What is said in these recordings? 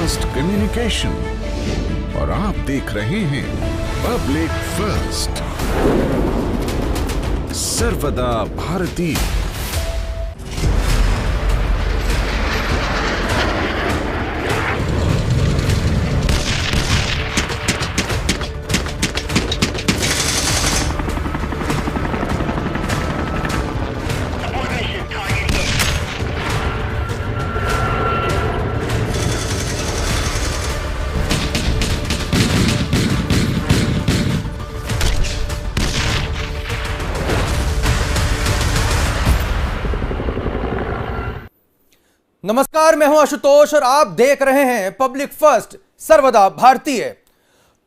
Fast communication और आप देख रहे हैं पब्लिक फर्स्ट, सर्वदा भारतीय। नमस्कार, मैं हूं आशुतोष और आप देख रहे हैं पब्लिक फर्स्ट, सर्वदा भारतीय।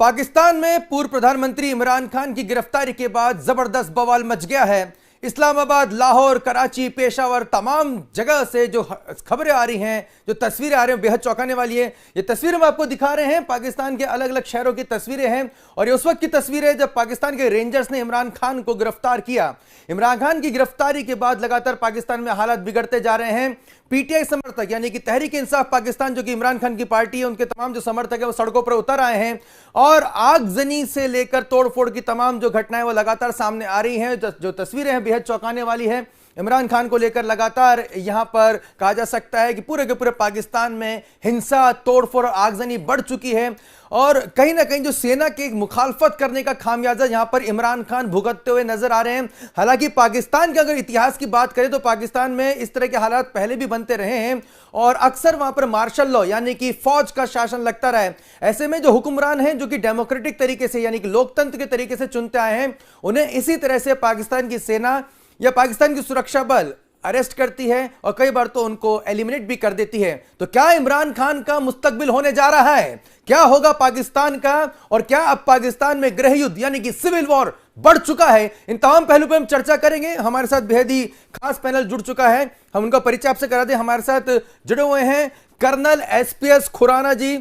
पाकिस्तान में पूर्व प्रधानमंत्री इमरान खान की गिरफ्तारी के बाद जबरदस्त बवाल मच गया है। इस्लामाबाद, लाहौर, कराची, पेशावर, तमाम जगह से जो खबरें आ रही हैं, जो तस्वीरें आ रही हैं, बेहद चौंकाने वाली है। ये तस्वीरें हम आपको दिखा रहे हैं, पाकिस्तान के अलग अलग शहरों की तस्वीरें हैं और ये उस वक्त की तस्वीरें जब पाकिस्तान के रेंजर्स ने इमरान खान को गिरफ्तार किया। इमरान खान की गिरफ्तारी के बाद लगातार पाकिस्तान में हालात बिगड़ते जा रहे हैं। पीटीआई समर्थक यानी कि तहरीक इंसाफ पाकिस्तान, जो कि इमरान खान की पार्टी है, उनके तमाम जो समर्थक है वो सड़कों पर उतर आए हैं और आगजनी से लेकर तोड़फोड़ की तमाम जो घटनाएं वो लगातार सामने आ रही हैं। जो तस्वीरें हैं बेहद चौंकाने वाली है। इमरान खान को लेकर लगातार यहां पर कहा जा सकता है कि पूरे के पूरे पाकिस्तान में हिंसा, तोड़फोड़ और आगजनी बढ़ चुकी है और कहीं ना कहीं जो सेना के मुखालफत करने का खामियाजा यहां पर इमरान खान भुगतते हुए नजर आ रहे हैं। हालांकि पाकिस्तान के अगर इतिहास की बात करें तो पाकिस्तान में इस तरह के हालात पहले भी बनते रहे हैं और अक्सर वहां पर मार्शल लॉ यानी कि फौज का शासन लगता रहा है। ऐसे में जो हुक्मरान हैं, जो कि डेमोक्रेटिक तरीके से यानी कि लोकतंत्र के तरीके से चुनते आए हैं, उन्हें इसी तरह से पाकिस्तान की सेना या पाकिस्तान की सुरक्षा बल अरेस्ट करती है और कई बार तो उनको एलिमिनेट भी कर देती है। तो क्या इमरान खान का मुस्तकबिल होने जा रहा है? क्या होगा पाकिस्तान का? और क्या अब पाकिस्तान में गृह युद्ध यानी कि सिविल वॉर बढ़ चुका है? इन तमाम पहलू पर हम चर्चा करेंगे। हमारे साथ बेहद ही खास पैनल जुड़ चुका है, हम उनका परिचय आपसे करा दें। हमारे साथ जुड़े हुए हैं कर्नल एसपीएस खुराना जी।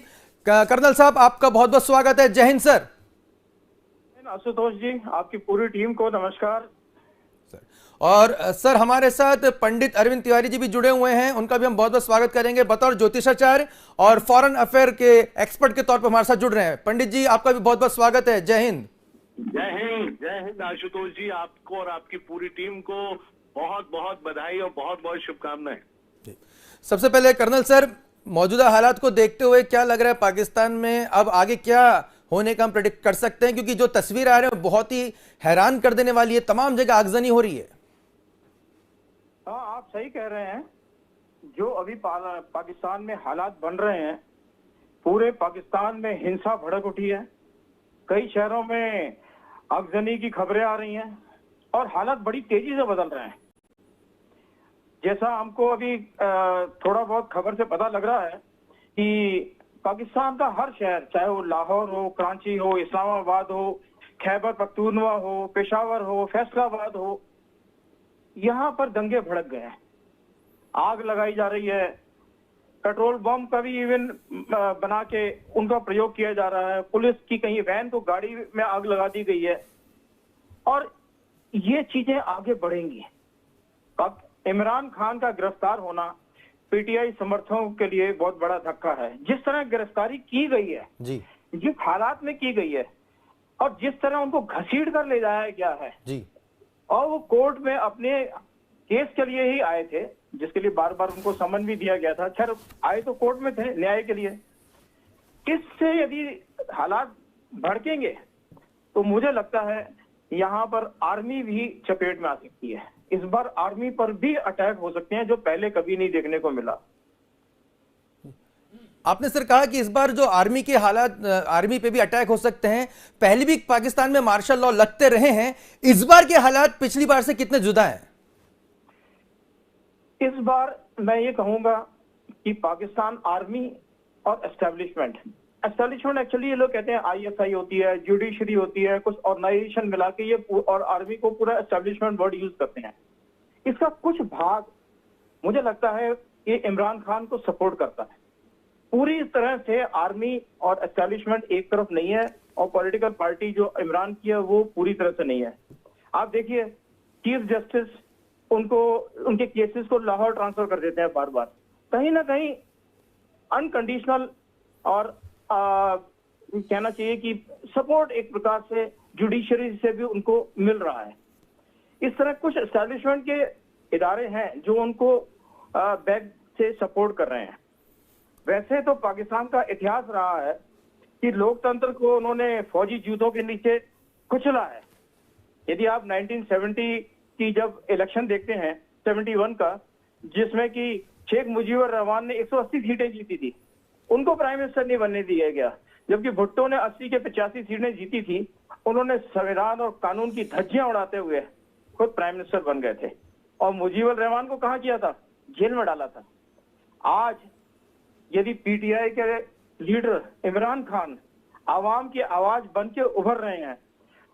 कर्नल साहब, आपका बहुत बहुत स्वागत है। जय हिंद सर। आशुतोष जी, आपकी पूरी टीम को नमस्कार। और सर, हमारे साथ पंडित अरविंद तिवारी जी भी जुड़े हुए हैं, उनका भी हम बहुत बहुत स्वागत करेंगे। बतौर ज्योतिषाचार्य और फॉरेन अफेयर के एक्सपर्ट के तौर पर हमारे साथ जुड़ रहे हैं। पंडित जी, आपका भी बहुत बहुत स्वागत है। जय हिंद। जय हिंद, जय हिंद आशुतोष जी। आपको और आपकी पूरी टीम को बहुत बहुत बधाई और बहुत बहुत शुभकामनाएं। सबसे पहले कर्नल सर, मौजूदा हालात को देखते हुए क्या लग रहा है पाकिस्तान में अब आगे क्या होने का हम प्रेडिक्ट कर सकते हैं? क्योंकि जो तस्वीर आ रही है बहुत ही हैरान कर देने वाली है, तमाम जगह आगजनी हो रही है। हाँ, आप सही कह रहे हैं। जो अभी पाकिस्तान में हालात बन रहे हैं, पूरे पाकिस्तान में हिंसा भड़क उठी है। कई शहरों में आगजनी की खबरें आ रही हैं और हालात बड़ी तेजी से बदल रहे हैं। जैसा हमको अभी थोड़ा बहुत खबर से पता लग रहा है कि पाकिस्तान का हर शहर, चाहे वो लाहौर हो, कराची हो, इस्लामाबाद हो, खैबर पख्तूनख्वा हो, पेशावर हो, फैसलाबाद हो, यहाँ पर दंगे भड़क गए हैं। आग लगाई जा रही है, पेट्रोल बम का भी इवन बना के उनका प्रयोग किया जा रहा है। पुलिस की कहीं वैन को गाड़ी में आग लगा दी गई है और ये चीजें आगे बढ़ेंगी। अब इमरान खान का गिरफ्तार होना पीटीआई समर्थकों के लिए बहुत बड़ा धक्का है। जिस तरह गिरफ्तारी की गई है जी, जिस हालात में की गई है और जिस तरह उनको घसीट कर ले जाया गया है जी, और वो कोर्ट में अपने केस के लिए ही आए थे, जिसके लिए बार बार उनको समन भी दिया गया था। खैर, आए तो कोर्ट में थे न्याय के लिए। इससे यदि हालात भड़केंगे तो मुझे लगता है यहाँ पर आर्मी भी चपेट में आ सकती है। इस बार आर्मी पर भी अटैक हो सकते हैं, जो पहले कभी नहीं देखने को मिला। आपने सर कहा कि इस बार जो आर्मी के हालात, आर्मी पे भी अटैक हो सकते हैं। पहले भी पाकिस्तान में मार्शल लॉ लगते रहे हैं, इस बार के हालात पिछली बार से कितने जुदा हैं? इस बार मैं ये कहूंगा कि पाकिस्तान आर्मी और एस्टेब्लिशमेंट एक्चुअली ये लोग कहते हैं आईएसआई होती है, जुडिशरी होती है, कुछ ऑर्गेनाइजेशन मिला के ये और आर्मी को पूरा एस्टेब्लिशमेंट वर्ड यूज करते हैं। इसका कुछ भाग मुझे लगता है ये इमरान खान को सपोर्ट करता है। पूरी तरह से आर्मी और एस्टेब्लिशमेंट एक तरफ नहीं है और पॉलिटिकल पार्टी जो इमरान की है वो पूरी तरह से नहीं है। आप देखिए, चीफ जस्टिस उनको उनके केसेस को लाहौर ट्रांसफर कर देते हैं बार बार। कहीं ना कहीं अनकंडीशनल और कहना चाहिए कि सपोर्ट एक प्रकार से जुडिशरी से भी उनको मिल रहा है। इस तरह कुछ एस्टैब्लिशमेंट के इदारे हैं जो उनको बैक से सपोर्ट कर रहे हैं। वैसे तो पाकिस्तान का इतिहास रहा है कि लोकतंत्र को उन्होंने फौजी जूतों के नीचे कुचला है। यदि आप 1970 की जब इलेक्शन देखते हैं 71 का, जिसमें कि शेख मुजीबुर रहमान ने 180 सीटें जीती थी, उनको प्राइम मिनिस्टर नहीं बनने दिया गया, जबकि भुट्टो ने 80 के 85 सीटें जीती थी। उन्होंने संविधान और कानून की धज्जियां उड़ाते हुए खुद प्राइम मिनिस्टर बन गए थे और मुजीबुर रहमान को कहां किया था? जेल में डाला था। आज यदि पीटीआई के लीडर इमरान खान आवाम की आवाज बन के उभर रहे हैं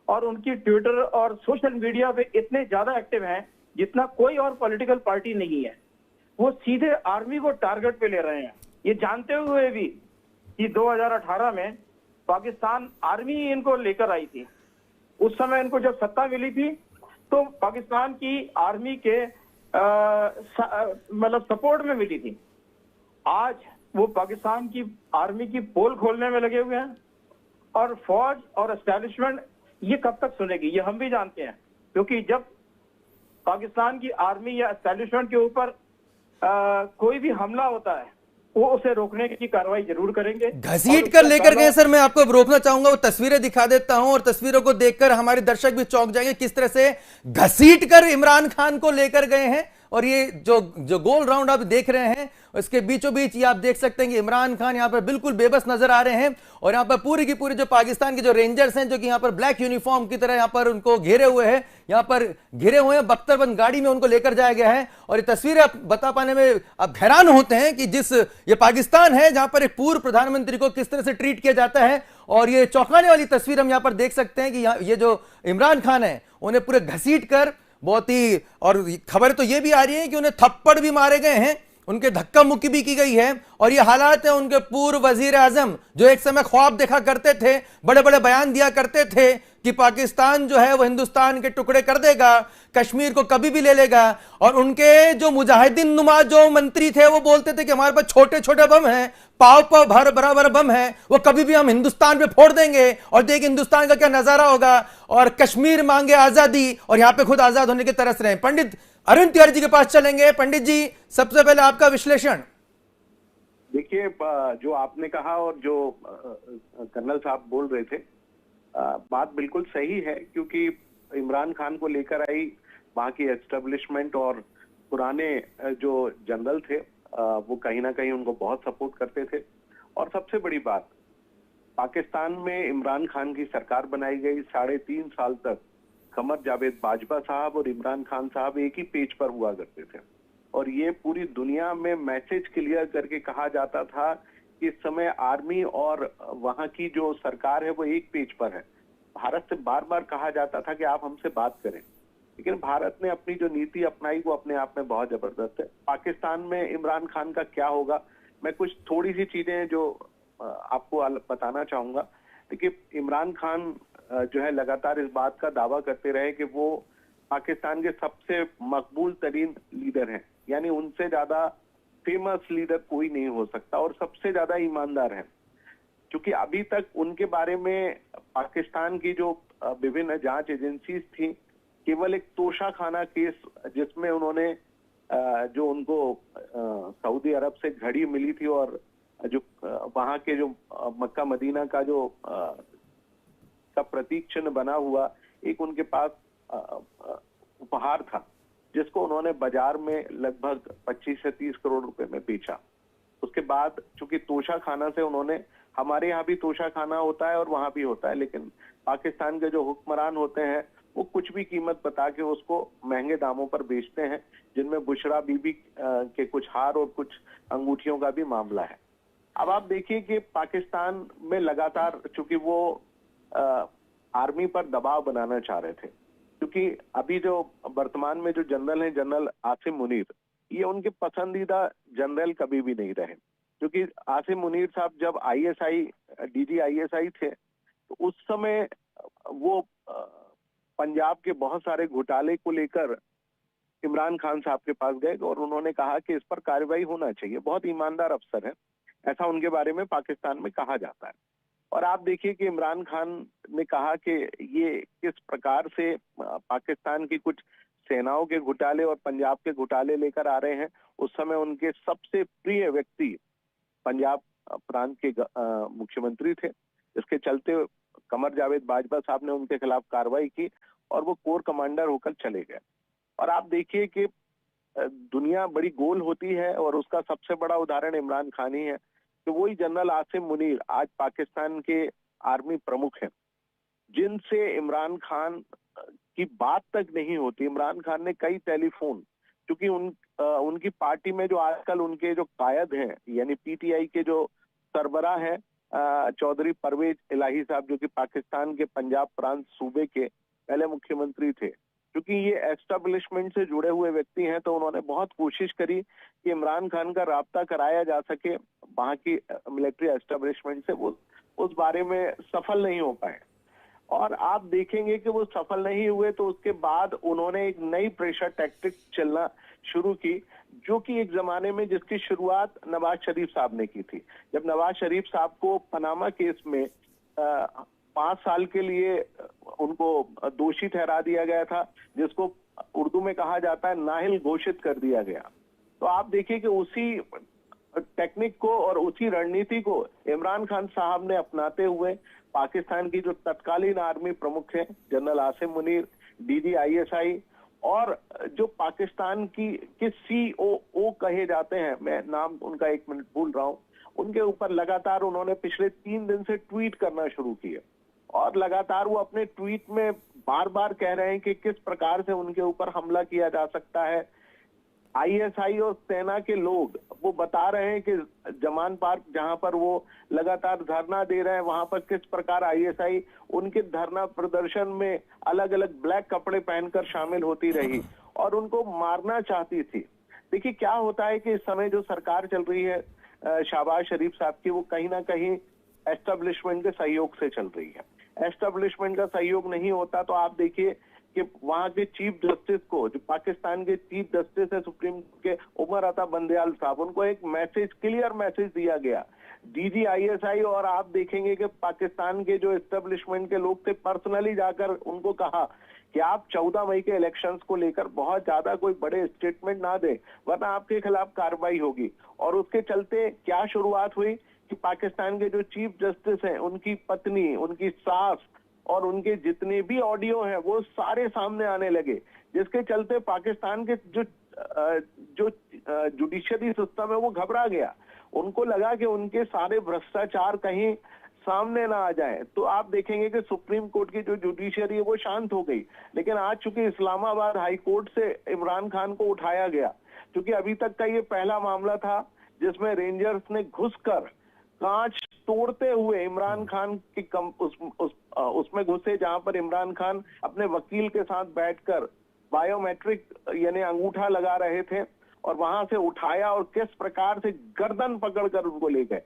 और उनकी ट्विटर और सोशल मीडिया पे इतने ज्यादा एक्टिव हैं जितना कोई और पॉलिटिकल पार्टी नहीं है, वो सीधे आर्मी को टारगेट पे ले रहे हैं, ये जानते हुए भी कि 2018 में पाकिस्तान आर्मी इनको लेकर आई थी। उस समय इनको जब सत्ता मिली थी तो पाकिस्तान की आर्मी के मतलब सपोर्ट में मिली थी। आज वो पाकिस्तान की आर्मी की पोल खोलने में लगे हुए हैं और फौज और एस्टैब्लिशमेंट ये कब तक सुनेगी, ये हम भी जानते हैं, क्योंकि जब पाकिस्तान की आर्मी या एस्टैब्लिशमेंट के ऊपर कोई भी हमला होता है वो उसे रोकने की कार्रवाई जरूर करेंगे। घसीट कर लेकर गए सर, मैं आपको रोकना चाहूंगा, वो तस्वीरें दिखा देता हूं और तस्वीरों को देखकर हमारे दर्शक भी चौंक जाएंगे किस तरह से घसीट कर इमरान खान को लेकर गए हैं। और ये जो गोल राउंड आप देख रहे हैं इसके बीचों बीच ये आप देख सकते हैं कि इमरान खान यहां पर बिल्कुल बेबस नजर आ रहे हैं और यहां पर पूरी की पूरी जो पाकिस्तान के जो रेंजर्स हैं जो कि यहां पर ब्लैक यूनिफॉर्म की तरह यहां पर उनको घेरे हुए हैं, यहां पर घिरे हुए हैं, बख्तरबंद गाड़ी में उनको लेकर जाया गया है। और ये तस्वीरें आप बता पाने में आप हैरान होते हैं कि जिस ये पाकिस्तान है जहां पर एक पूर्व प्रधानमंत्री को किस तरह से ट्रीट किया जाता है। और ये चौंकाने वाली तस्वीर हम यहां पर देख सकते हैं कि ये जो इमरान खान है उन्हें पूरे घसीट कर बहुत ही, और खबर तो ये भी आ रही है कि उन्हें थप्पड़ भी मारे गए हैं, उनके धक्का मुक्की भी की गई है। और ये हालात है उनके पूर्व वजीर आजम जो एक समय ख्वाब देखा करते थे, बड़े बड़े बयान दिया करते थे कि पाकिस्तान जो है वो हिंदुस्तान के टुकड़े कर देगा, कश्मीर को कभी भी ले लेगा। और उनके जो मुजाहिदीन नुमा जो मंत्री थे वो बोलते थे कि हमारे पास छोटे छोटे बम हैं, पाव पाव भर बराबर बम है, वो कभी भी हम हिंदुस्तान पे फोड़ देंगे और देखिए हिंदुस्तान का क्या नजारा होगा। और कश्मीर मांगे आजादी और यहां पे खुद आजाद होने की तरस रहे हैं। पंडित अरुण तिवारी जी के पास चलेंगे। पंडित जी, सबसे पहले आपका विश्लेषण। देखिए, जो आपने कहा और जो कर्नल साहब बोल रहे थे, बात बिल्कुल सही है, क्योंकि इमरान खान को लेकर आई वहां की एस्टेब्लिशमेंट और पुराने जो जनरल थे वो कहीं ना कहीं उनको बहुत सपोर्ट करते थे। और सबसे बड़ी बात, पाकिस्तान में इमरान खान की सरकार बनाई गई, 3.5 साल तक कमर जावेद बाजवा साहब और इमरान खान साहब एक ही पेज पर हुआ करते थे और ये पूरी दुनिया में मैसेज क्लियर करके कहा जाता था कि इस समय आर्मी और वहां की जो सरकार है वो एक पेज पर है। भारत से बार बार कहा जाता था कि आप हमसे बात करें, लेकिन भारत ने अपनी जो नीति अपनाई वो अपने आप में बहुत जबरदस्त है। पाकिस्तान में इमरान खान का क्या होगा, मैं कुछ थोड़ी सी चीजें जो आपको बताना चाहूंगा। देखिए, इमरान खान जो है लगातार इस बात का दावा करते रहे कि वो पाकिस्तान के सबसे मकबूल तरीन लीडर हैं, यानी उनसे ज्यादा फेमस लीडर कोई नहीं हो सकता और सबसे ज्यादा ईमानदार है। क्योंकि अभी तक उनके बारे में पाकिस्तान की जो विभिन्न जांच एजेंसीज थी, केवल एक तोशाखाना केस जिसमें उन्होंने जो उनको सऊदी अरब से घड़ी मिली थी और जो वहां के जो मक्का मदीना का जो का प्रतीक चिन्ह बना हुआ एक उनके पास उपहार था, जिसको उन्होंने बाजार में लगभग 25 से 30 करोड़ रुपए में बेचा। उसके बाद चूंकि तोशाखाना से उन्होंने, हमारे यहाँ भी तोशाखाना होता है और वहां भी होता है, लेकिन पाकिस्तान के जो हुक्मरान होते हैं वो कुछ भी कीमत बता के उसको महंगे दामों पर बेचते हैं, जिनमें बुशरा बीबी के कुछ हार और कुछ अंगूठियों का भी मामला है। अब आप देखिए कि पाकिस्तान में लगातार चूंकि वो आर्मी पर दबाव बनाना चाह रहे थे, क्योंकि अभी जो वर्तमान में जो जनरल हैं, जनरल आसिम मुनीर, ये उनके पसंदीदा जनरल कभी भी नहीं रहे। क्योंकि आसिम मुनीर साहब जब आईएसआई डीजी आईएसआई थे तो उस समय वो पंजाब के बहुत सारे घोटाले को लेकर इमरान खान साहब के पास गए और उन्होंने कहा कि इस पर कार्रवाई होना चाहिए। बहुत ईमानदार अफसर है, ऐसा उनके बारे में पाकिस्तान में कहा जाता है। और आप देखिए कि इमरान खान ने कहा कि ये किस प्रकार से पाकिस्तान की कुछ सेनाओं के घोटाले और पंजाब के घोटाले लेकर आ रहे हैं। उस समय उनके सबसे प्रिय व्यक्ति पंजाब प्रांत के मुख्यमंत्री थे, इसके चलते कमर जावेद बाजवा साहब ने उनके खिलाफ कार्रवाई की और वो कोर कमांडर होकर चले गए। और आप देखिए कि दुनिया बड़ी गोल होती है और उसका सबसे बड़ा उदाहरण इमरान खान ही है कि वही जनरल आसिम मुनीर आज पाकिस्तान के आर्मी प्रमुख हैं, जिनसे इमरान खान की बात तक नहीं होती। इमरान खान ने कई टेलीफोन, क्योंकि उनकी पार्टी में जो आजकल उनके जो कायद हैं यानी पीटीआई के जो सरबराह हैं चौधरी परवेज इलाही साहब, जो कि पाकिस्तान के पंजाब प्रांत सूबे के पहले मुख्यमंत्री थे, क्योंकि ये एस्टेब्लिशमेंट से जुड़े हुए व्यक्ति हैं, तो उन्होंने बहुत कोशिश करी कि इमरान खान का राब्ता कराया जा सके वहां की मिलिट्री एस्टेब्लिशमेंट से। वो उस बारे में सफल नहीं हो पाए और आप देखेंगे कि वो सफल नहीं हुए। तो उसके बाद उन्होंने एक नई प्रेशर टैक्टिक चलना शुरू की, जो कि एक जमाने में जिसकी शुरुआत नवाज शरीफ साहब ने की थी। जब नवाज शरीफ साहब को पनामा केस में 5 साल के लिए उनको दोषी ठहरा दिया गया था, जिसको उर्दू में कहा जाता है नाहिल घोषित कर दिया गया। तो आप देखिए कि उसी टेक्निक को और उसी रणनीति को इमरान खान साहब ने अपनाते हुए पाकिस्तान की जो तत्कालीन आर्मी प्रमुख हैं general Asim Munir, DG ISI और जो पाकिस्तान की सीओओ कहे जाते हैं, मैं नाम उनका 1 मिनट भूल रहा हूं, उनके ऊपर लगातार उन्होंने पिछले 3 दिन से ट्वीट करना शुरू किए और लगातार वो अपने ट्वीट में बार बार कह रहे हैं कि किस प्रकार से उनके ऊपर हमला किया जा सकता है। आईएसआई और सेना के लोग वो बता रहे हैं कि जमान पार्क जहां पर वो लगातार धरना दे रहे हैं, वहां पर किस प्रकार आईएसआई उनके धरना प्रदर्शन में अलग अलग ब्लैक कपड़े पहनकर शामिल होती रही और उनको मारना चाहती थी। देखिए क्या होता है कि इस समय जो सरकार चल रही है शहबाज शरीफ साहब की, वो कहीं ना कहीं एस्टेब्लिशमेंट के सहयोग से चल रही है। एस्टेब्लिशमेंट का सहयोग नहीं होता तो आप देखिए कि वहां के चीफ जस्टिस को, जो पाकिस्तान के चीफ जस्टिस है सुप्रीम कोर्ट के उमर अता बंदयाल साहब, उनको एक मैसेज, क्लियर मैसेज दिया गया डीजी आईएसआई, और आप देखेंगे कि पाकिस्तान के जो एस्टेब्लिशमेंट के लोग थे पर्सनली जाकर उनको कहा कि आप 14 मई के इलेक्शंस को लेकर बहुत ज्यादा कोई बड़े स्टेटमेंट ना दें वरना आपके खिलाफ कार्रवाई होगी। और उसके चलते क्या शुरुआत हुई कि पाकिस्तान के जो चीफ जस्टिस हैं, उनकी पत्नी, उनकी सास और उनके जितने भी ऑडियो हैं वो सारे सामने आने लगे, जिसके चलते पाकिस्तान के जो जुडिशरी सिस्टम है वो घबरा गया। उनको लगा कि उनके सारे भ्रष्टाचार कहीं सामने ना आ जाए। तो आप देखेंगे कि सुप्रीम कोर्ट की जो जुडिशरी है वो शांत हो गई। लेकिन आज चूंकि इस्लामाबाद हाई कोर्ट से इमरान खान को उठाया गया, क्योंकि अभी तक का ये पहला मामला था जिसमें रेंजर्स ने घुसकर कांच तोड़ते हुए इमरान खान की उसमें घुसे, जहां पर इमरान खान अपने वकील के साथ बैठकर बायोमेट्रिक यानी अंगूठा लगा रहे थे, और वहां से उठाया और किस प्रकार से गर्दन पकड़कर उनको ले गए।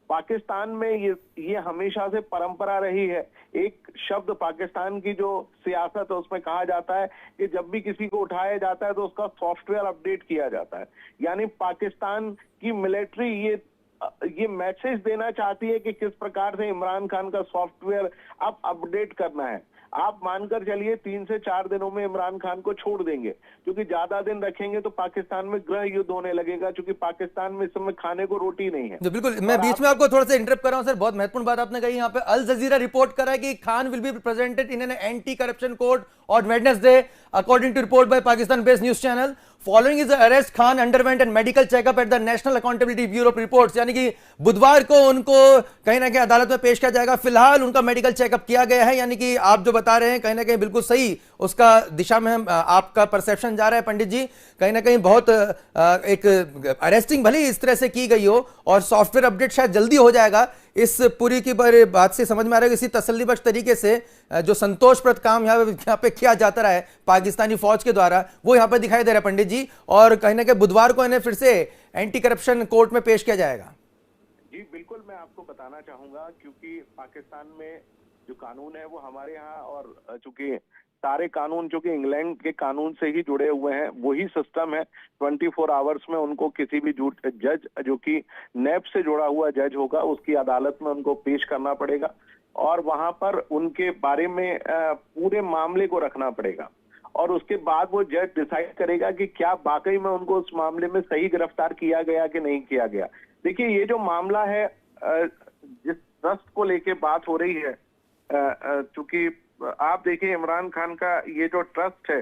पाकिस्तान में ये हमेशा से परंपरा रही है। एक शब्द पाकिस्तान की जो सियासत है उसमें कहा जाता है कि जब भी किसी को उठाया जाता है तो उसका सॉफ्टवेयर अपडेट किया जाता है। यानी पाकिस्तान की मिलिट्री ये मैसेज देना चाहती है कि किस प्रकार से इमरान खान का सॉफ्टवेयर अब अपडेट करना है। आप मानकर चलिए 3 से 4 दिनों में इमरान खान को छोड़ देंगे, क्योंकि ज्यादा दिन रखेंगे तो पाकिस्तान में गृह युद्ध होने लगेगा, क्योंकि पाकिस्तान में इस समय खाने को रोटी नहीं है। तो बिल्कुल, मैं बीच में आपको थोड़ा सा इंटरप्ट कर रहा हूं सर, बहुत महत्वपूर्ण बात आपने कही। यहाँ पे अल जजीरा रिपोर्ट करा है कि Khan will be presented in an anti corruption court on Wednesday, according to report by Pakistan based news channel. Following his arrest, Khan underwent an medical checkup at the National Accountability Bureau reports, यानी कि बुधवार को उनको कहीं ना कहीं अदालत में पेश किया जाएगा। फिलहाल उनका मेडिकल चेकअप किया गया है, यानी कि आप जो बता रहे हैं कहीं ना कहीं बिल्कुल सही उसका दिशा में आपका परसेप्शन जा रहा है पंडित जी। कहीं ना कहीं बहुत एक अरेस्टिंग भले इस तरह से की गई हो और सॉफ्टवेयर अपडेट शायद जल्दी हो जाएगा, इस पूरी की बात से समझ में आ रहा है कि इसी तसल्लीबख्श तरीके से जो संतोषप्रद काम यहाँ पे किया जाता रहा है पाकिस्तानी फौज के द्वारा, वो यहाँ पे दिखाई दे रहा है पंडित जी। और कहीं ना कहीं बुधवार को इन्हें फिर से एंटी करप्शन कोर्ट में पेश किया जाएगा। जी बिल्कुल, मैं आपको बताना चाहूंगा, क्योंकि पाकिस्तान में जो कानून है वो हमारे यहाँ, और चूंकि सारे कानून जो कि इंग्लैंड के कानून से ही जुड़े हुए हैं, वही सिस्टम है। 24 आवर्स में उनको किसी भी जज जो कि नैब से जुड़ा हुआ जज होगा, उसकी अदालत में उनको पेश करना पड़ेगा और वहां पर उनके बारे में पूरे मामले को रखना पड़ेगा और उसके बाद वो जज डिसाइड करेगा कि क्या वाकई में उनको उस मामले में सही गिरफ्तार किया गया कि नहीं किया गया। देखिए, ये जो मामला है, जिस ट्रस्ट को लेके बात हो रही है, चूंकि आप देखिए इमरान खान का ये जो ट्रस्ट है,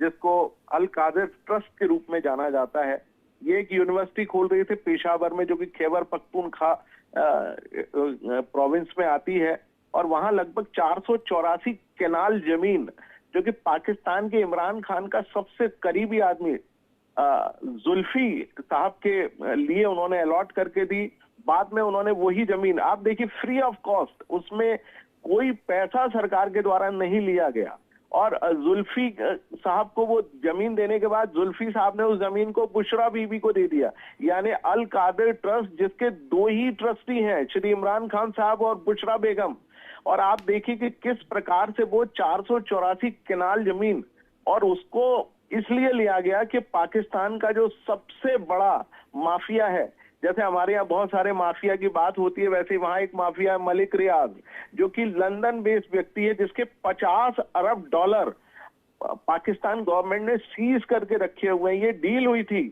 जिसको अल कादिर ट्रस्ट के रूप में जाना जाता है, ये एक यूनिवर्सिटी खोल रही थी पेशावर में, जो कि खैबर पख्तूनख्वा प्रोविंस में आती है और वहां लगभग 484 केनाल जमीन, जो कि पाकिस्तान के इमरान खान का सबसे करीबी आदमी जुल्फी साहब के लिए उन्होंने अलॉट करके दी। बाद में उन्होंने वही जमीन, आप देखिए, फ्री ऑफ कॉस्ट, उसमें कोई पैसा सरकार के द्वारा नहीं लिया गया और जुल्फी साहब को वो जमीन देने के बाद जुल्फी साहब ने उस जमीन को बुशरा बीबी को दे दिया। यानी अल कादिर ट्रस्ट, जिसके दो ही ट्रस्टी हैं, श्री इमरान खान साहब और बुशरा बेगम, और आप देखिए कि किस प्रकार से वो 484 केनाल जमीन, और उसको इसलिए लिया गया कि पाकिस्तान का जो सबसे बड़ा माफिया है, जैसे हमारे यहाँ बहुत सारे माफिया की बात होती है, वैसे वहां एक माफिया है मलिक रियाज, जो कि लंदन बेस्ड व्यक्ति है, जिसके 50 अरब डॉलर पाकिस्तान गवर्नमेंट ने सीज करके रखे हुए हैं। ये डील हुई थी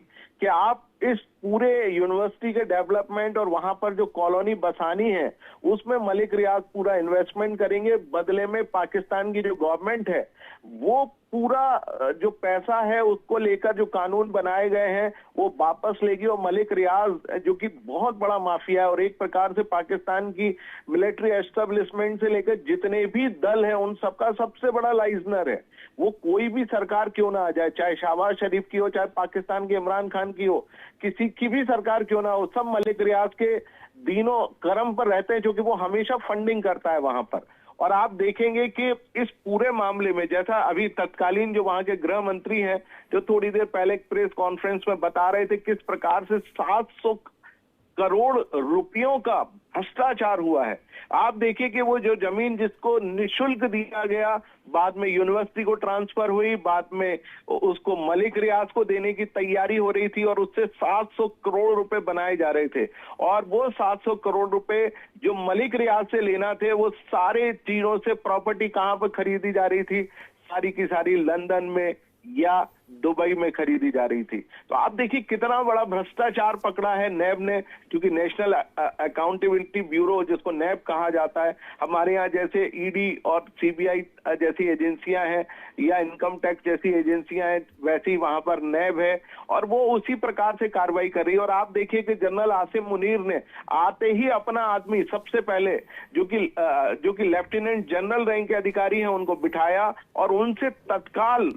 कि आप इस पूरे यूनिवर्सिटी के डेवलपमेंट और वहां पर जो कॉलोनी बसानी है, उसमें मलिक रियाज पूरा इन्वेस्टमेंट करेंगे। बदले में पाकिस्तान की जो गवर्नमेंट है, वो पूरा जो पैसा है उसको लेकर जो कानून बनाए गए हैं वो वापस लेगी। और मलिक रियाज, जो कि बहुत बड़ा माफिया है और एक प्रकार से पाकिस्तान की मिलिट्री एस्टेब्लिशमेंट से लेकर जितने भी दल हैं उन सबका सबसे बड़ा लाइजनर है। वो कोई भी सरकार क्यों ना आ जाए, चाहे शहबाज शरीफ की हो, चाहे पाकिस्तान के इमरान खान की हो, किसी की भी सरकार क्यों ना हो, सब मलिक रियाज के दीनों करम पर रहते हैं, जो कि वो हमेशा फंडिंग करता है वहां पर। और आप देखेंगे कि इस पूरे मामले में, जैसा अभी तत्कालीन जो वहां के गृह मंत्री हैं, जो थोड़ी देर पहले एक प्रेस कॉन्फ्रेंस में बता रहे थे किस प्रकार से 700 करोड़ रुपयों का भ्रष्टाचार हुआ है। आप देखिए कि वो जो जमीन जिसको निशुल्क दिया गया, बाद में यूनिवर्सिटी को ट्रांसफर हुई, बाद में उसको मलिक रियाज को देने की तैयारी हो रही थी और उससे 700 करोड़ रुपए बनाए जा रहे थे। और वो 700 करोड़ रुपए जो मलिक रियाज से लेना थे, वो सारे चीजों से प्रॉपर्टी कहां पर खरीदी जा रही थी, सारी की सारी लंदन में या दुबई में खरीदी जा रही थी। तो आप देखिए कितना बड़ा भ्रष्टाचार पकड़ा है नैब ने, क्योंकि नेशनल अकाउंटेबिलिटी ब्यूरो, जिसको नैब कहा जाता है, हमारे यहाँ जैसे ईडी और सीबीआई जैसी एजेंसियां हैं या इनकम टैक्स जैसी एजेंसियां हैं, वैसे ही वहां पर नैब है और वो उसी प्रकार से कार्रवाई कर रही है। और आप देखिए कि जनरल आसिम मुनीर ने आते ही अपना आदमी सबसे पहले, जो कि लेफ्टिनेंट जनरल रैंक के अधिकारी हैं, उनको बिठाया और उनसे तत्काल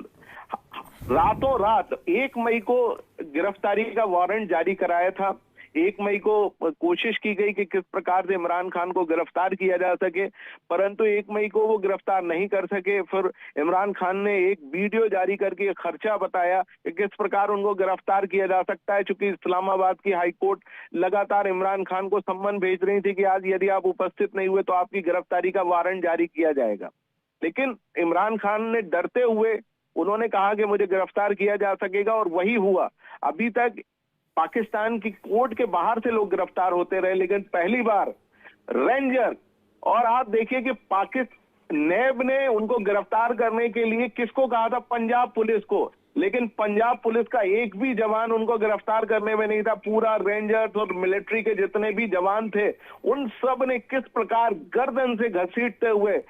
रातों रात 1 मई को गिरफ्तारी का वारंट जारी कराया था। 1 मई को कोशिश की गई कि किस प्रकार से इमरान खान को गिरफ्तार किया जा सके, परंतु 1 मई को वो गिरफ्तार नहीं कर सके। फिर इमरान खान ने एक वीडियो जारी करके खर्चा बताया कि किस प्रकार उनको गिरफ्तार किया जा सकता है, चूंकि इस्लामाबाद की हाईकोर्ट लगातार इमरान खान को सम्मन भेज रही थी कि आज यदि आप उपस्थित नहीं हुए तो आपकी गिरफ्तारी का वारंट जारी किया जाएगा। लेकिन इमरान खान ने डरते हुए उन्होंने कहा कि मुझे गिरफ्तार किया जा सकेगा, और वही हुआ। अभी तक पाकिस्तान की कोर्ट के बाहर से लोग गिरफ्तार होते रहे, लेकिन पहली बार रेंजर, और आप देखिए कि पाकिस्तान नैब ने उनको गिरफ्तार करने के लिए किसको कहा था, पंजाब पुलिस को, लेकिन पंजाब पुलिस का एक भी जवान उनको गिरफ्तार करने में नहीं था। पूरा रेंजर्स और मिलिट्री के जितने भी जवान थे, उन सब ने किस प्रकार गर्दन से घसीटते हुए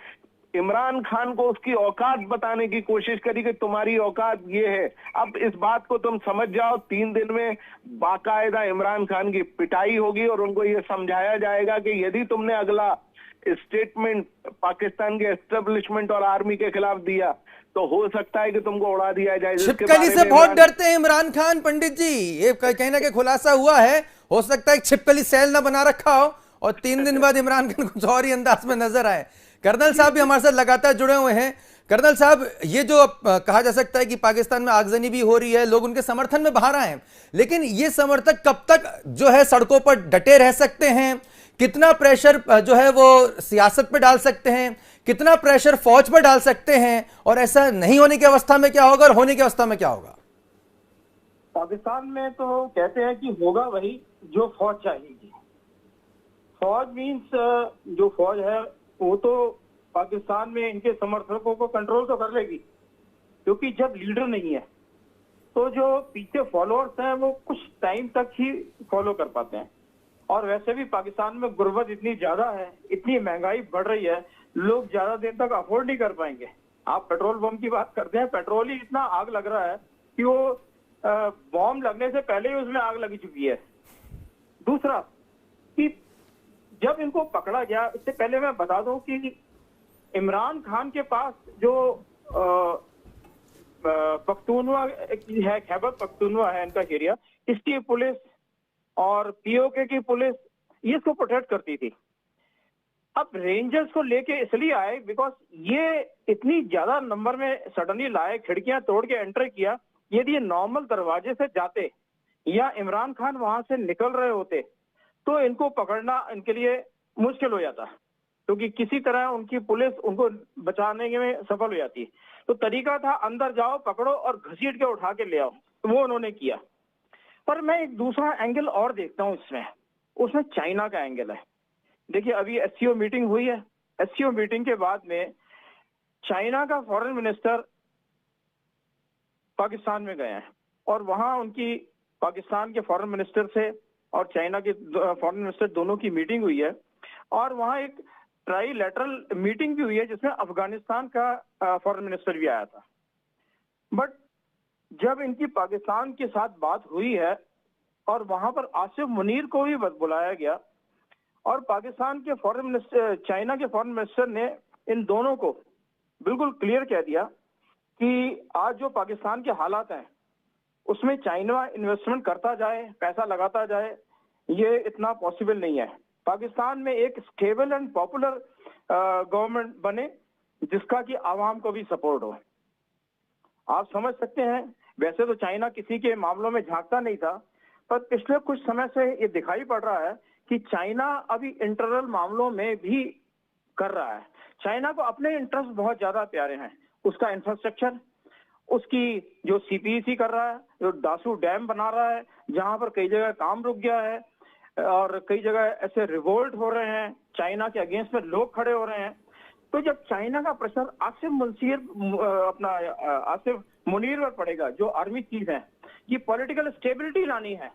इमरान खान को उसकी औकात बताने की कोशिश करी कि तुम्हारी औकात ये है, अब इस बात को तुम समझ जाओ। 3 दिन में बाकायदा इमरान खान की पिटाई होगी और उनको ये समझाया जाएगा कि यदि तुमने अगला स्टेटमेंट पाकिस्तान के एस्टेब्लिशमेंट और आर्मी के खिलाफ दिया तो हो सकता है कि तुमको उड़ा दिया जाए। छिपकली से बहुत डरते हैं इमरान खान पंडित जी, ये कहीं ना कहीं खुलासा हुआ है। हो सकता है छिपकली सेल ना बना रखा हो और 3 दिन बाद इमरान खान कुछ और ही अंदाज में नजर आए। कर्नल साहब भी हमारे साथ लगातार जुड़े हुए हैं। कर्नल साहब, ये जो कहा जा सकता है कि पाकिस्तान में आगजनी भी हो रही है, लोग उनके समर्थन में बाहर आए हैं, लेकिन ये समर्थक कब तक जो है सड़कों पर डटे रह सकते हैं? कितना प्रेशर जो है वो सियासत पे डाल सकते हैं? कितना प्रेशर फौज पर डाल सकते हैं, और ऐसा नहीं होने की अवस्था में क्या होगा और होने की अवस्था में क्या होगा? पाकिस्तान में तो कहते हैं कि होगा वही जो फौज चाहेगी। फौज मीन्स जो फौज है वो तो पाकिस्तान में इनके समर्थकों को कंट्रोल तो कर लेगी, क्योंकि जब लीडर नहीं है तो जो पीछे फॉलोअर्स हैं वो कुछ टाइम तक ही फॉलो कर पाते हैं। और वैसे भी पाकिस्तान में गुर्बत इतनी ज्यादा है, इतनी महंगाई बढ़ रही है, लोग ज्यादा देर तक अफोर्ड नहीं कर पाएंगे। आप पेट्रोल बम की बात करते हैं, पेट्रोल ही इतना आग लग रहा है कि वो बॉम्ब लगने से पहले ही उसमें आग लगी चुकी है। दूसरा कि जब इनको पकड़ा गया, इससे पहले मैं बता दूं कि इमरान खान के पास जो पख्तूनवा है, खैबर पख्तूनवा है इनका एरिया, इसकी पुलिस और पीओके की पुलिस ये इसको प्रोटेक्ट करती थी। अब रेंजर्स को लेके इसलिए आए बिकॉज ये इतनी ज्यादा नंबर में सडनली लाए, खिड़कियां तोड़ के एंटर किया। यदि ये नॉर्मल दरवाजे से जाते या इमरान खान वहां से निकल रहे होते तो इनको पकड़ना इनके लिए मुश्किल हो जाता, क्योंकि किसी तरह उनकी पुलिस उनको बचाने में सफल हो जाती। तो तरीका था अंदर जाओ, पकड़ो और घसीट के उठा के ले आओ, तो वो उन्होंने किया। पर मैं एक दूसरा एंगल और देखता हूँ उसमें चाइना का एंगल है। देखिए अभी एससीओ मीटिंग हुई है, एससीओ मीटिंग के बाद में चाइना का फॉरेन मिनिस्टर पाकिस्तान में गए हैं और वहां उनकी पाकिस्तान के फॉरेन मिनिस्टर से और चाइना के फॉरेन मिनिस्टर दोनों की मीटिंग हुई है। और वहां एक ट्राईलैटरल मीटिंग भी हुई है जिसमें अफगानिस्तान का फॉरेन मिनिस्टर भी आया था। बट जब इनकी पाकिस्तान के साथ बात हुई है और वहां पर आसिफ मुनीर को भी बुलाया गया और पाकिस्तान के फॉरेन मिनिस्टर, चाइना के फॉरेन मिनिस्टर ने इन दोनों को बिल्कुल क्लियर कह दिया कि आज जो पाकिस्तान के हालात हैं उसमें चाइना इन्वेस्टमेंट करता जाए, पैसा लगाता जाए, ये इतना पॉसिबल नहीं है। पाकिस्तान में एक स्टेबल एंड पॉपुलर गवर्नमेंट बने जिसका कि आवाम को भी सपोर्ट हो। आप समझ सकते हैं, वैसे तो चाइना किसी के मामलों में झांकता नहीं था, पर पिछले कुछ समय से ये दिखाई पड़ रहा है कि चाइना अभी इंटरनल मामलों में भी कर रहा है। चाइना को अपने इंटरेस्ट बहुत ज्यादा प्यारे हैं, उसका इंफ्रास्ट्रक्चर, उसकी जो सीपीईसी कर रहा है, जो दासू डैम बना रहा है जहां पर कई जगह काम रुक गया है और कई जगह ऐसे रिवोल्ट हो रहे हैं, चाइना के अगेंस्ट में लोग खड़े हो रहे हैं। तो जब चाइना का प्रेशर आसिफ मुनीर पर पड़ेगा, जो आर्मी चीफ है, ये पॉलिटिकल स्टेबिलिटी लानी है,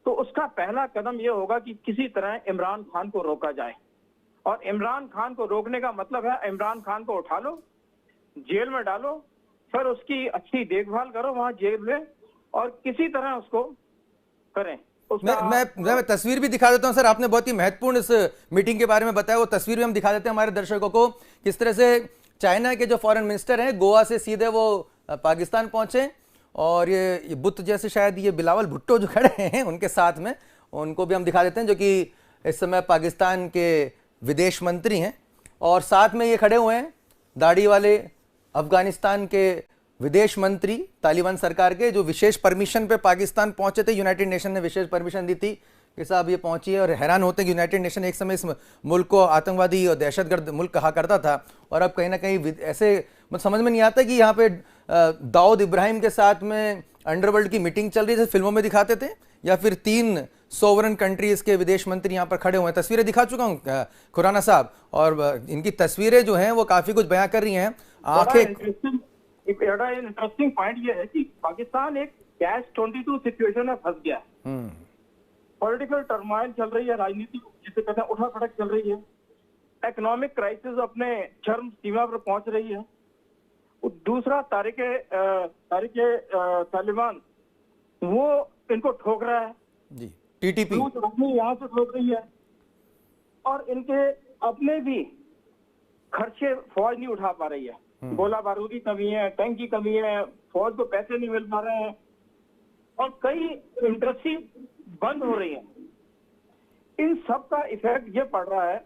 तो उसका पहला कदम ये होगा कि किसी तरह इमरान खान को रोका जाए। और इमरान खान को रोकने का मतलब है इमरान खान को उठा लो, जेल में डालो, फिर उसकी अच्छी देखभाल करो वहां जेल में और किसी तरह उसको करें। मैं तस्वीर भी दिखा देता हूं सर, आपने बहुत ही महत्वपूर्ण इस मीटिंग के बारे में बताया, वो तस्वीर भी हम दिखा देते हैं हमारे दर्शकों को, किस तरह से चाइना के जो फॉरेन मिनिस्टर हैं गोवा से सीधे वो पाकिस्तान पहुंचे और ये बुत जैसे शायद ये बिलावल भुट्टो जो खड़े हैं उनके साथ में, उनको भी हम दिखा देते हैं, जो कि इस समय पाकिस्तान के विदेश मंत्री हैं। और साथ में ये खड़े हुए हैं दाढ़ी वाले अफगानिस्तान के विदेश मंत्री तालिबान सरकार के, जो विशेष परमिशन पे पाकिस्तान पहुंचे थे। यूनाइटेड नेशन ने विशेष परमिशन दी थी कि साहब ये पहुंचिए, और हैरान होते हैं कि यूनाइटेड नेशन एक समय इस मुल्क को आतंकवादी और दहशतगर्द मुल्क कहा करता था, और अब कहीं ना कहीं ऐसे मतलब समझ में नहीं आता कि यहाँ पे दाऊद इब्राहिम के साथ में अंडरवर्ल्ड की मीटिंग चल रही थी, फिल्मों में दिखाते थे, या फिर 3 सोवरन कंट्रीज के विदेश मंत्री यहाँ पर खड़े हुए हैं। तस्वीरें दिखा चुका हूँ खुराना साहब, और इनकी तस्वीरें जो हैं वो काफी कुछ बयां कर रही हैं। आंखें बड़ा इंटरेस्टिंग पॉइंट ये है कि पाकिस्तान एक कैच 22 सिचुएशन में फंस गया। पॉलिटिकल टर्मोइल चल रही है, राजनीति जिसे कहते हैं उठा पटक चल रही है, इकोनॉमिक क्राइसिस अपने चरम सीमा पर पहुंच रही है। दूसरा तारिके तालिबान वो इनको ठोक रहा है जी, टीटीपी यहाँ से ठोक रही है, और इनके अपने भी खर्चे फौज नहीं उठा पा रही है। गोला बारूद की कमी है, टैंक की कमी है, फौज को पैसे नहीं मिल पा रहे हैं और कई इंडस्ट्री बंद हो रही है। इन सब का इफेक्ट ये पड़ रहा है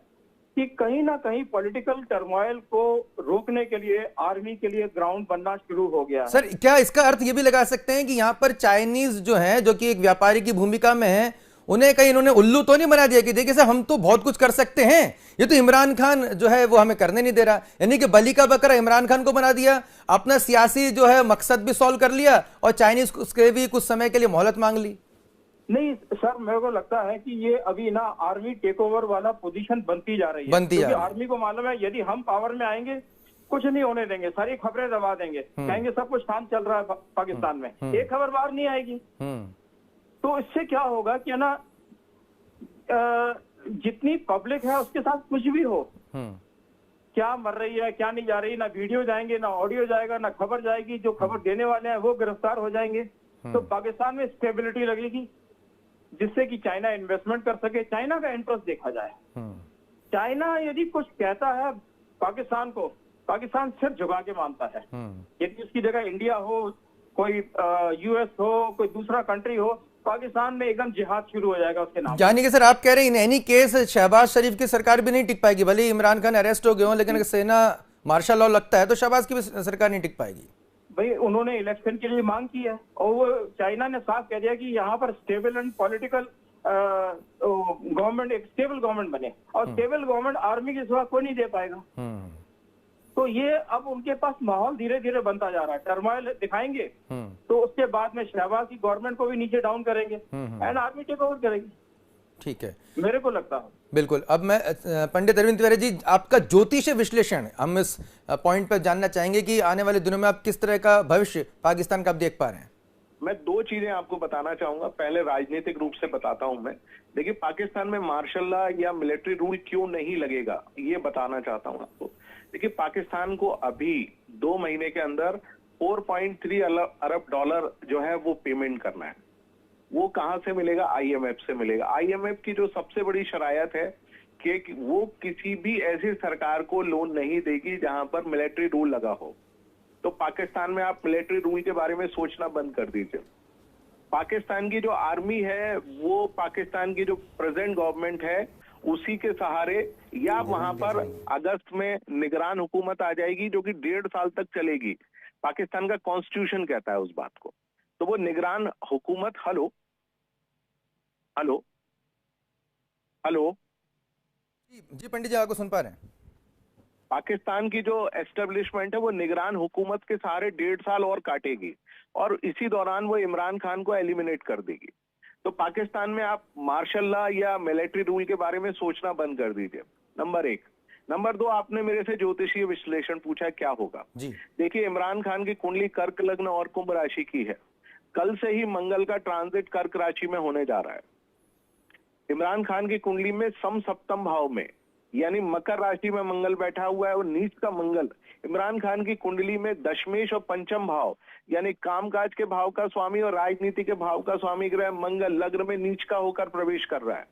कि कहीं ना कहीं पॉलिटिकल टर्मोइल को रोकने के लिए आर्मी के लिए ग्राउंड बनना शुरू हो गया। सर क्या इसका अर्थ ये भी लगा सकते हैं कि यहाँ पर चाइनीज जो है, जो कि एक व्यापारी की भूमिका में है, उन्हें कहीं इन्होंने उल्लू तो नहीं बना दिया कि देखिए सर हम तो बहुत कुछ कर सकते हैं, ये तो इमरान खान जो है वो हमें करने नहीं दे रहा, यानी कि बली का बकरा इमरान खान को बना दिया, अपना सियासी जो है मकसद भी सॉल्व कर लिया और चाइनीज उसके भी कुछ समय के लिए मोहलत मांग ली। नहीं सर, मेरे को लगता है कि ये अभी ना आर्मी टेक ओवर वाला पोजीशन बनती जा रही है, क्योंकि आर्मी को मालूम है यदि हम पावर में आएंगे कुछ नहीं होने देंगे, सारी खबरें दबा देंगे, कहेंगे सब कुछ शांत चल रहा है पाकिस्तान में, एक खबर बाहर नहीं आएगी। तो इससे क्या होगा कि ना जितनी पब्लिक है उसके साथ कुछ भी हो, क्या मर रही है क्या नहीं जा रही, ना वीडियो जाएंगे ना ऑडियो जाएगा ना खबर जाएगी, जो खबर देने वाले हैं वो गिरफ्तार हो जाएंगे, तो पाकिस्तान में स्टेबिलिटी लगेगी, जिससे कि चाइना इन्वेस्टमेंट कर सके, चाइना का इंटरेस्ट देखा जाए। चाइना यदि कुछ कहता है पाकिस्तान को, पाकिस्तान सिर झुका के मानता है। यदि उसकी जगह इंडिया हो, कोई यूएस हो, कोई दूसरा कंट्री हो, पाकिस्तान में एकदम जिहाद शुरू हो जाएगा उसके नाम। यानी कि सर आप कह रहे हैं इन एनी केस शहबाज शरीफ की सरकार भी नहीं टिक पाएगी, भले इमरान खान अरेस्ट हो गए हो, लेकिन अगर सेना मार्शल लॉ लगता है तो शहबाज की भी सरकार नहीं टिक पाएगी। भाई उन्होंने इलेक्शन के लिए मांग की है और वो चाइना ने साफ कह दिया कि यहाँ पर स्टेबल एंड पॉलिटिकल गवर्नमेंट, एक स्टेबल गवर्नमेंट बने, और स्टेबल गवर्नमेंट आर्मी के सिवा कोई नहीं दे पाएगा। तो ये अब उनके पास माहौल धीरे धीरे बनता जा रहा है, टर्मोइल दिखाएंगे तो उसके बाद में शहबाज की गवर्नमेंट को भी नीचे डाउन करेंगे एंड आर्मी टेक ओवर करेगी। ठीक है, मेरे को लगता है। बिल्कुल। अब मैं पंडित अरविंद तिवारी जी, आपका ज्योतिषीय विश्लेषण हम इस पॉइंट पर जानना चाहेंगे कि आने वाले दिनों में आप किस तरह का भविष्य पाकिस्तान का आप देख पा रहे हैं। मैं दो चीजें आपको बताना चाहूंगा। पहले राजनीतिक रूप से बताता हूं मैं। देखिए, पाकिस्तान में मार्शल लॉ या मिलिट्री रूल क्यों नहीं लगेगा ये बताना चाहता हूं आपको। देखिए, पाकिस्तान को अभी 2 महीने के अंदर 4.3 अरब डॉलर जो है वो पेमेंट करना है। वो कहां से मिलेगा? आईएमएफ से मिलेगा। आईएमएफ की जो सबसे बड़ी शरायत है कि वो किसी भी ऐसी सरकार को लोन नहीं देगी जहां पर मिलिट्री रूल लगा हो। तो पाकिस्तान में आप मिलिट्री रूल के बारे में सोचना बंद कर दीजिए। पाकिस्तान की जो आर्मी है वो पाकिस्तान की जो प्रेजेंट गवर्नमेंट है उसी के सहारे, या वहां पर अगस्त में निगरान हुकूमत आ जाएगी जो कि 1.5 साल तक चलेगी। पाकिस्तान का कॉन्स्टिट्यूशन कहता है उस बात को। तो वो निगरान हुकूमत, हेलो हेलो हेलो जी पंडित जी, आपको सुन पा रहे हैं। पाकिस्तान की जो एस्टेब्लिशमेंट है वो निगरान हुकूमत के सहारे 1.5 साल और काटेगी और इसी दौरान वो इमरान खान को एलिमिनेट कर देगी। तो पाकिस्तान में आप मार्शल लॉ या मिलिट्री रूल के बारे में सोचना बंद कर दीजिए, नंबर 1। नंबर 2, आपने मेरे से ज्योतिषीय विश्लेषण पूछा है क्या होगा जी। देखिए, इमरान खान की कुंडली कर्क लग्न और कुंभ राशि की है। कल से ही मंगल का ट्रांजिट कर्क राशि में होने जा रहा है। इमरान खान की कुंडली में सम सप्तम भाव में यानी मकर राशि में मंगल बैठा हुआ है और नीच का मंगल इमरान खान की कुंडली में दशमेश और पंचम भाव यानी कामकाज के भाव का स्वामी और राजनीति के भाव का स्वामी ग्रह मंगल लग्न में नीच का होकर प्रवेश कर रहा है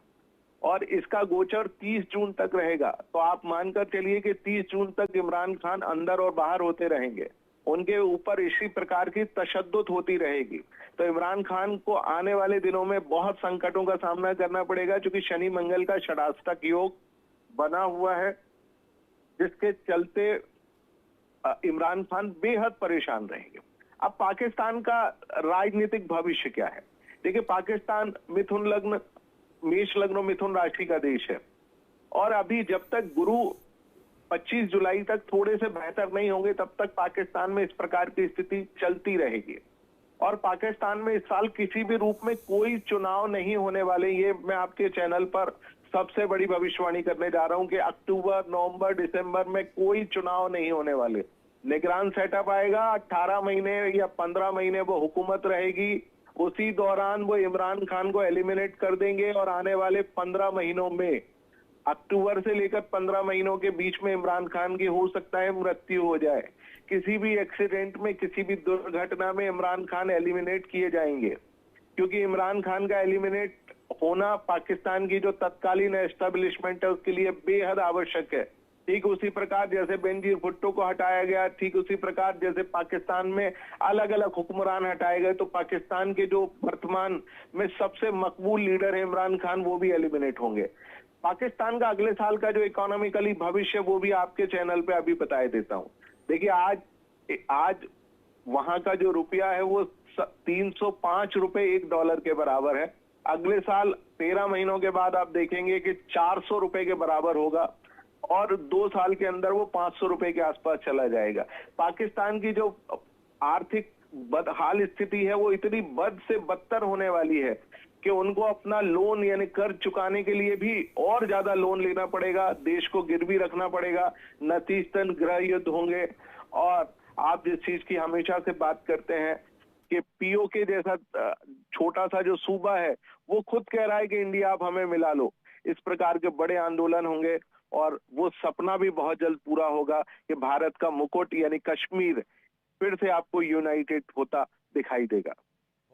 और इसका गोचर 30 जून तक रहेगा। तो आप मानकर चलिए कि 30 जून तक इमरान खान अंदर और बाहर होते रहेंगे, उनके ऊपर इसी प्रकार की तशद्दुद होती रहेगी। तो इमरान खान को आने वाले दिनों में बहुत संकटों का सामना करना पड़ेगा, क्योंकि शनि मंगल का षडाष्टक योग बना हुआ है, जिसके चलते इमरान खान बेहद परेशान रहेंगे। अब पाकिस्तान का राजनीतिक भविष्य क्या है? देखिए, पाकिस्तान मिथुन लग्न, मेष लग्न और मिथुन राशि का देश है और अभी जब तक गुरु 25 जुलाई तक थोड़े से बेहतर नहीं होंगे तब तक पाकिस्तान में इस प्रकार की स्थिति चलती रहेगी। और पाकिस्तान में इस साल किसी भी रूप में कोई चुनाव नहीं होने वाले, ये मैं आपके चैनल पर सबसे बड़ी भविष्यवाणी करने जा रहा हूं कि अक्टूबर, नवंबर, दिसंबर में कोई चुनाव नहीं होने वाले। निगरान सेटअप आएगा, 18 महीने या 15 महीने वो हुकूमत रहेगी, उसी दौरान वो इमरान खान को एलिमिनेट कर देंगे और आने वाले 15 महीनों में, अक्टूबर से लेकर 15 महीनों के बीच में इमरान खान की हो सकता है मृत्यु हो जाए। किसी भी एक्सीडेंट में, किसी भी दुर्घटना में इमरान खान एलिमिनेट किए जाएंगे, क्योंकि इमरान खान का एलिमिनेट होना पाकिस्तान की जो तत्कालीन एस्टेब्लिशमेंट है उसके लिए बेहद आवश्यक है। ठीक उसी प्रकार जैसे बेनजीर भुट्टो को हटाया गया, ठीक उसी प्रकार जैसे पाकिस्तान में अलग अलग हुक्मरान हटाए गए, तो पाकिस्तान के जो वर्तमान में सबसे मकबूल लीडर है इमरान खान, वो भी एलिमिनेट होंगे। पाकिस्तान का अगले साल का जो इकोनॉमिकली भविष्य वो भी आपके चैनल पे अभी बता देता हूं। देखिए, आज वहां का जो रुपया है वो 305 रुपए $1 के बराबर है। अगले साल 13 महीनों के बाद आप देखेंगे कि 400 रुपए के बराबर होगा और 2 साल के अंदर वो 500 रुपए के आसपास चला जाएगा। पाकिस्तान की जो आर्थिक बदहाल स्थिति है वो इतनी बद से बदतर होने वाली है कि उनको अपना लोन यानी कर्ज चुकाने के लिए भी और ज्यादा लोन लेना पड़ेगा, देश को गिरवी रखना पड़ेगा, नतीजतन गृह युद्ध होंगे। और आप जिस चीज की हमेशा से बात करते हैं कि पीओके जैसा छोटा सा जो सूबा है वो खुद कह रहा है कि इंडिया आप हमें मिला लो, इस प्रकार के बड़े आंदोलन होंगे और वो सपना भी बहुत जल्द पूरा होगा कि भारत का मुकुट यानी कश्मीर फिर से आपको यूनाइटेड होता दिखाई देगा।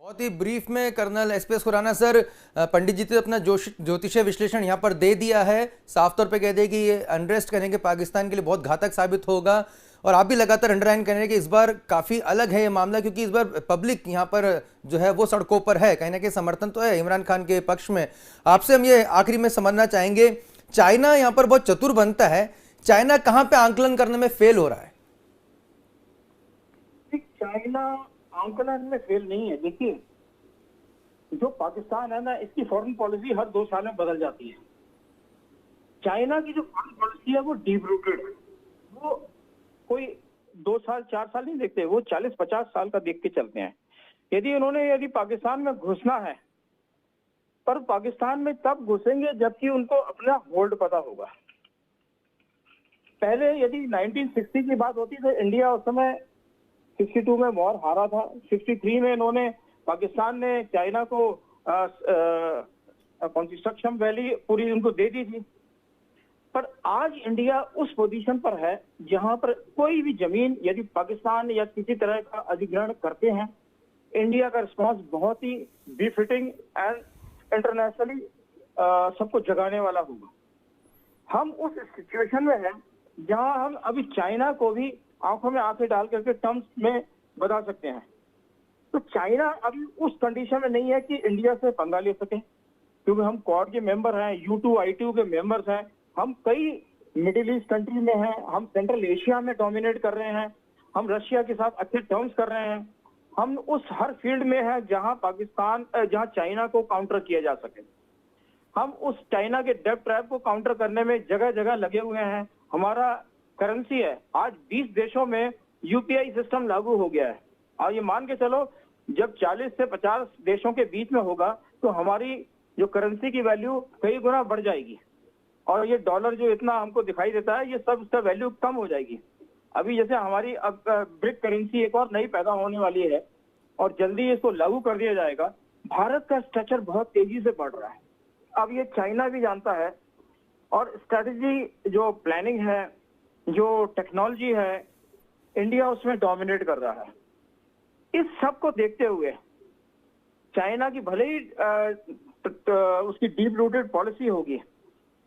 बहुत ही ब्रीफ में कर्नल एसपीएस खुराना सर, पंडित जी ने अपना ज्योतिषीय विश्लेषण यहाँ पर दे दिया है, साफ तौर पे कह दे कि ये अनरेस्ट करने के पाकिस्तान के लिए बहुत घातक साबित होगा। और आप भी लगातार अंडरलाइन कर रहे हैं कि इस बार काफ़ी अलग है ये मामला, क्योंकि इस बार पब्लिक यहाँ पर जो है वो सड़कों पर है, कहीं ना कहीं समर्थन तो है इमरान खान के पक्ष में। आपसे हम ये आखिरी में समझना चाहेंगे, चाइना यहाँ पर बहुत चतुर बनता है, चाइना कहाँ पे आंकलन करने में फेल हो रहा है? चाइना आंकलन में फेल नहीं है। देखिए, जो पाकिस्तान है ना, इसकी फॉरेन पॉलिसी हर 2 साल में बदल जाती है। चाइना की जो फॉरेन पॉलिसी है वो डीप रूटेड है, वो कोई 2 साल 4 साल नहीं देखते, वो 40-50 साल का देख के चलते हैं। यदि पाकिस्तान में घुसना है, पर पाकिस्तान में तब घुसेंगे जबकि उनको अपना होल्ड पता होगा। पहले यदि 1960 की बात होती तो इंडिया उस समय 62 में वॉर हारा था, 63 में इन्होंने पाकिस्तान ने चाइना को कौन सी सक्षम वैली पूरी उनको दे दी थी। पर आज इंडिया उस पोजीशन पर है जहां पर कोई भी जमीन यदि पाकिस्तान या किसी तरह का अधिग्रहण करते हैं, इंडिया का रिस्पांस बहुत ही बिफिटिंग एंड इंटरनेशनली सबको जगाने वाला होगा। हम उस सिचुएशन में हैं जहां हम अभी चाइना को भी आंखों में आंखें डाल करके टर्म्स में बता सकते हैं। तो चाइना अभी उस कंडीशन में नहीं है कि इंडिया से पंगा ले सके, क्योंकि हम क्वाड के मेंबर हैं, U2 I2 के मेंबर्स हैं, हम कई मिडिल ईस्ट कंट्री में हैं, हम सेंट्रल एशिया में डोमिनेट कर रहे हैं, हम रशिया के साथ अच्छे टर्म्स कर रहे हैं, हम उस हर फील्ड में हैं जहां चाइना को काउंटर किया जा सके। हम उस चाइना के डेब्ट ट्रैप को काउंटर करने में जगह जगह लगे हुए हैं। हमारा करेंसी है, आज 20 देशों में यूपीआई सिस्टम लागू हो गया है, और ये मान के चलो जब 40 से 50 देशों के बीच में होगा तो हमारी जो करेंसी की वैल्यू कई गुना बढ़ जाएगी, और ये डॉलर जो इतना हमको दिखाई देता है ये सब उसका वैल्यू कम हो जाएगी। अभी जैसे हमारी अब ब्रिक करेंसी एक और नई पैदा होने वाली है और जल्दी इसको लागू कर दिया जाएगा। भारत का स्ट्रक्चर बहुत तेजी से बढ़ रहा है, अब ये चाइना भी जानता है, और स्ट्रेटेजी जो प्लानिंग है, जो टेक्नोलॉजी है, इंडिया उसमें डोमिनेट कर रहा है। इस सब को देखते हुए चाइना की भले ही उसकी डीप रूटेड पॉलिसी होगी,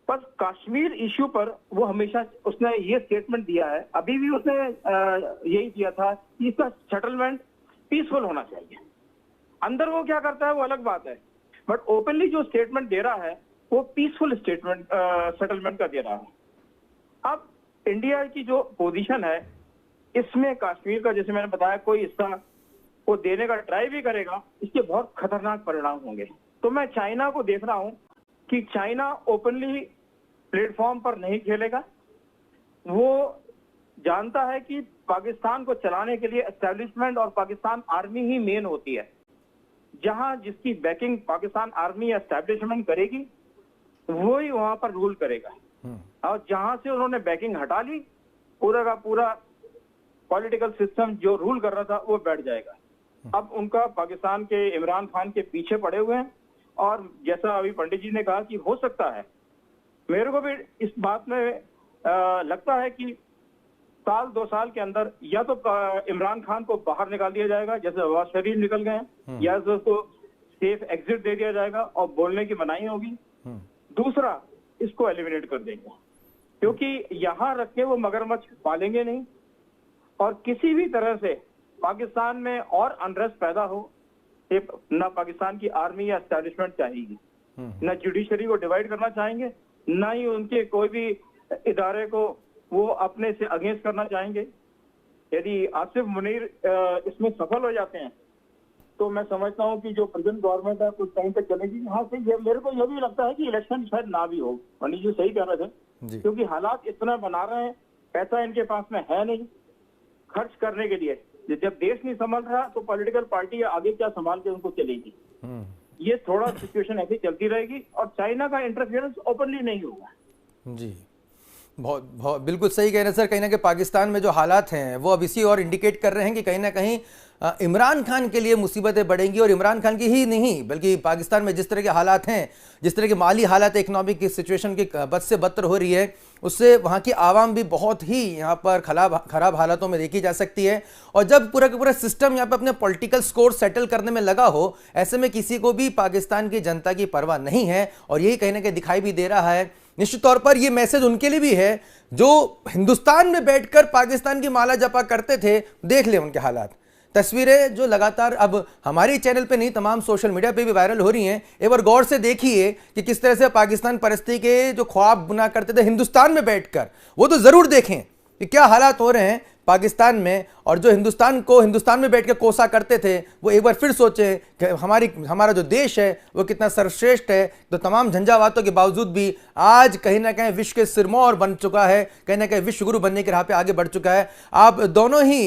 पर कश्मीर इश्यू पर वो हमेशा उसने ये स्टेटमेंट दिया है, अभी भी उसने यही किया था कि इसका सेटलमेंट पीसफुल होना चाहिए। अंदर वो क्या करता है वो अलग बात है, बट ओपनली जो स्टेटमेंट दे रहा है वो पीसफुल स्टेटमेंट सेटलमेंट का दे रहा है। अब इंडिया की जो पोजीशन है इसमें कश्मीर का, जैसे मैंने बताया, कोई इसका वो देने का ट्राई भी करेगा, इसके बहुत खतरनाक परिणाम होंगे। तो मैं चाइना को देख रहा हूं कि चाइना ओपनली प्लेटफॉर्म पर नहीं खेलेगा। वो जानता है कि पाकिस्तान को चलाने के लिए एस्टेब्लिशमेंट और पाकिस्तान आर्मी ही मेन होती है। जहां जिसकी बैकिंग पाकिस्तान आर्मी या एस्टेब्लिशमेंट करेगी वो ही वहां पर रूल करेगा, और जहां से उन्होंने बैकिंग हटा ली, पूरा का पूरा पॉलिटिकल सिस्टम जो रूल कर रहा था वो बैठ जाएगा। अब उनका पाकिस्तान के इमरान खान के पीछे पड़े हुए हैं, और जैसा अभी पंडित जी ने कहा कि हो सकता है, मेरे को भी इस बात में लगता है कि 1-2 साल के अंदर या तो इमरान खान को बाहर निकाल दिया जाएगा, जैसे नवाज शरीफ निकल गए हैं, या तो उसको सेफ एग्जिट दे दिया जाएगा और बोलने की मनाही होगी। दूसरा, इसको एलिमिनेट कर देंगे, क्योंकि यहां रख के वो मगरमच्छ पालेंगे नहीं, और किसी भी तरह से पाकिस्तान में और अनरेस्ट पैदा हो, ना पाकिस्तान की आर्मी या एस्टैब्लिशमेंट चाहेगी, ना जुडिशरी को डिवाइड करना चाहेंगे, ना ही उनके कोई भी इदारे को वो अपने से अगेंस्ट करना चाहेंगे। यदि आसिफ मुनीर इसमें सफल हो जाते हैं तो मैं समझता हूँ कि जो प्रेजेंट गवर्नमेंट है कुछ टाइम तक चलेगी। यहाँ से मेरे को ये भी लगता है कि इलेक्शन शायद ना भी हो। मनीष जी सही कह रहे थे, क्योंकि हालात इतना बना रहे हैं, पैसा इनके पास में है नहीं खर्च करने के लिए। जब देश नहीं संभल रहा तो पॉलिटिकल पार्टी आगे क्या संभाल के उनको चलेगी। ये थोड़ा सिचुएशन ऐसी चलती रहेगी और चाइना का इंटरफेरेंस ओपनली नहीं होगा। जी, बहुत बिल्कुल सही कह रहे हैं सर। कहीं ना कहीं पाकिस्तान में जो हालात हैं वो अब इसी और इंडिकेट कर रहे हैं कि कहीं ना कहीं इमरान खान के लिए मुसीबतें बढ़ेंगी, और इमरान खान की ही नहीं बल्कि पाकिस्तान में जिस तरह के हालात हैं, जिस तरह के माली हालात, इकोनॉमिक की सिचुएशन की बद से बदतर हो रही है, उससे वहाँ की आवाम भी बहुत ही यहाँ पर खराब हालातों में देखी जा सकती है। और जब पूरा का पूरा सिस्टम यहाँ पर अपने पॉलिटिकल स्कोर सेटल करने में लगा हो, ऐसे में किसी को भी पाकिस्तान की जनता की परवाह नहीं है, और यही कहीं ना कहीं दिखाई भी दे रहा है। निश्चित तौर पर यह मैसेज उनके लिए भी है जो हिंदुस्तान में बैठकर पाकिस्तान की माला जपा करते थे। देख ले उनके हालात, तस्वीरें जो लगातार अब हमारे चैनल पे नहीं तमाम सोशल मीडिया पे भी वायरल हो रही हैं। एक बार गौर से देखिए कि किस तरह से पाकिस्तान परस्ती के जो ख्वाब बुना करते थे हिंदुस्तान में बैठकर, वो तो जरूर देखें कि क्या हालात हो रहे हैं पाकिस्तान में, और जो हिंदुस्तान को हिंदुस्तान में बैठकर कोसा करते थे वो एक बार फिर सोचें कि हमारा जो देश है वो कितना सर्वश्रेष्ठ है। तो तमाम झंझावातों के बावजूद भी आज कहीं ना कहीं विश्व के सिरमौर बन चुका है, कहीं ना कहीं विश्व गुरु बनने की राह पे आगे बढ़ चुका है। आप दोनों ही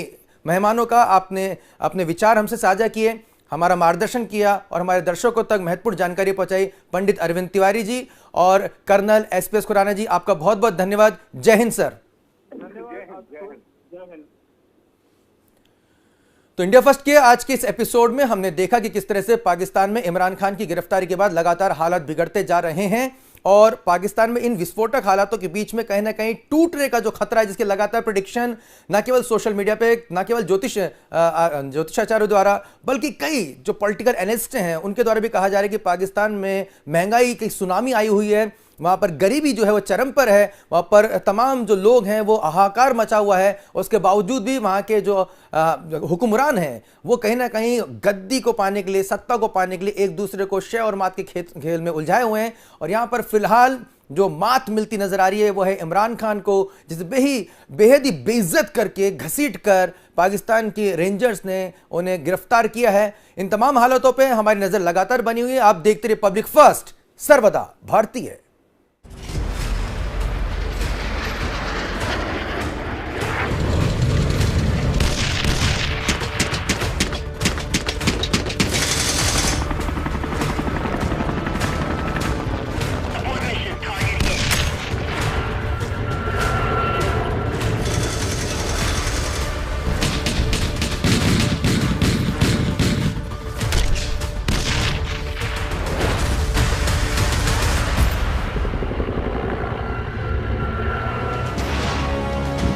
मेहमानों का आपने अपने विचार हमसे साझा किए, हमारा मार्गदर्शन किया और हमारे दर्शकों तक महत्वपूर्ण जानकारी पहुंचाई। पंडित अरविंद तिवारी जी और कर्नल एसपीएस खुराना जी, आपका बहुत बहुत धन्यवाद। जय हिंद सर। तो इंडिया फर्स्ट के आज के इस एपिसोड में हमने देखा कि किस तरह से पाकिस्तान में इमरान खान की गिरफ्तारी के बाद लगातार हालात बिगड़ते जा रहे हैं, और पाकिस्तान में इन विस्फोटक हालातों के बीच में कहीं ना कहीं टूटने का जो खतरा है, जिसके लगातार प्रेडिक्शन न केवल सोशल मीडिया पे, न केवल ज्योतिषाचार्यों द्वारा, बल्कि कई जो पॉलिटिकल एनालिस्ट हैं उनके द्वारा भी कहा जा रहा है कि पाकिस्तान में महंगाई की सुनामी आई हुई है, वहाँ पर गरीबी जो है वो चरम पर है, वहाँ पर तमाम जो लोग हैं वो हाहाकार मचा हुआ है। उसके बावजूद भी वहाँ के जो हुक्मरान हैं वो कहीं ना कहीं गद्दी को पाने के लिए, सत्ता को पाने के लिए एक दूसरे को शय और मात के खेल में उलझाए हुए हैं। और यहाँ पर फिलहाल जो मात मिलती नजर आ रही है वो है इमरान खान को, जिसे बेहद ही बेइज्जत करके घसीट कर पाकिस्तान के रेंजर्स ने उन्हें गिरफ्तार किया है। इन तमाम हालातों पर हमारी नजर लगातार बनी हुई है। आप देखते रहिए पब्लिक फर्स्ट, सर्वदा भारतीय।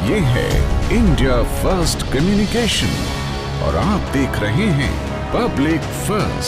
ये है इंडिया फर्स्ट कम्युनिकेशन और आप देख रहे हैं पब्लिक फर्स्ट।